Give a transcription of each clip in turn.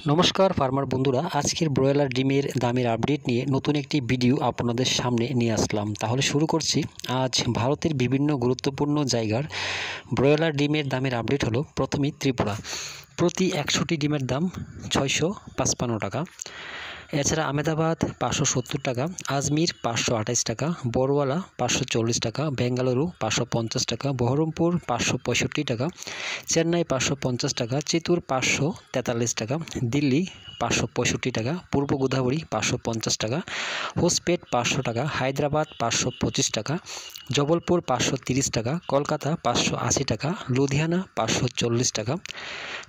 নমস্কার ফার্মার বন্ধুরা, আজকের ব্রয়লার ডিমের দামের আপডেট নিয়ে নতুন একটি ভিডিও আপনাদের সামনে নিয়ে আসলাম। তাহলে শুরু করছি। আজ ভারতের বিভিন্ন গুরুত্বপূর্ণ জায়গার ব্রয়লার ডিমের দামের আপডেট হলো। প্রথমেই ত্রিপুরা, প্রতি 100টি ডিমের দাম 655 টাকা। এছাড়া আহমেদাবাদ 570 টাকা, আজমির 528 টাকা, বড়ওয়ালা 540 টাকা, বেঙ্গালুরু 550 টাকা, বহরমপুর 565 টাকা, চেন্নাই 550 টাকা, চিত্তুর 543 টাকা, দিল্লি 565 টাকা, পূর্ব গোদাবরী 550 টাকা, হোসপেট 500 টাকা, হায়দ্রাবাদ 525 টাকা, জবলপুর 530 টাকা, কলকাতা 580 টাকা, লুধিয়ানা 540 টাকা,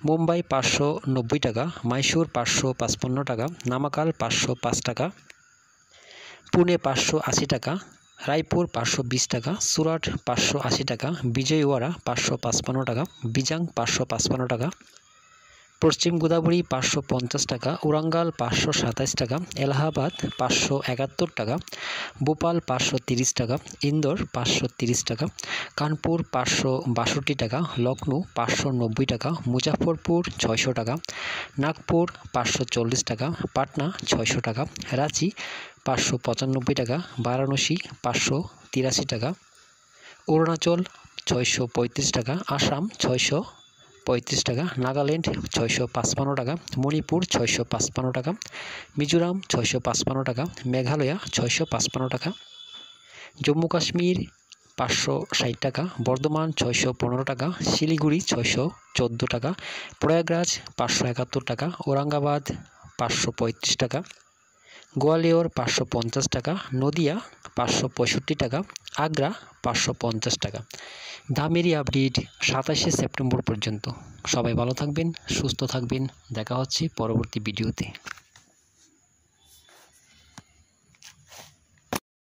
মুম্বাই 590 টাকা, মাইসুর 555 টাকা, নামাকাল 505 টাকা, পুনে 580 টাকা, রায়পুর 520 টাকা, সুরাট 580 টাকা, বিজয়ওয়াড়া 555 টাকা, বিজাং 555 টাকা, পশ্চিম গোদাবরী 550 টাকা, ওরাঙ্গাল 527 টাকা, এলাহাবাদ 571 টাকা, ভোপাল 530 টাকা, ইন্দোর 530 টাকা, কানপুর 562 টাকা, লখনৌ 590 টাকা, মুজাফরপুর 600 টাকা, নাগপুর 540 টাকা, পাটনা 600 টাকা, রাঁচি 595 টাকা, বারাণসী 583 টাকা, অরুণাচল 635 টাকা, আসাম 635 টাকা, নাগাল্যান্ড 655 টাকা, মণিপুর 655 টাকা, মিজোরাম 655 টাকা, মেঘালয় 655 টাকা, জম্মু কাশ্মীর 560 টাকা, বর্ধমান 615 টাকা, শিলিগুড়ি 614 টাকা, প্রয়াগরাজ 571 টাকা, ঔরঙ্গাবাদ 535 টাকা, গোয়ালিয়র 550 টাকা, নদিয়া 565 টাকা, আগ্রা 550 টাকা। দামেরই আপডেট 27শে সেপ্টেম্বর পর্যন্ত। সবাই ভালো থাকবেন, সুস্থ থাকবেন। দেখা হচ্ছে পরবর্তী ভিডিওতে।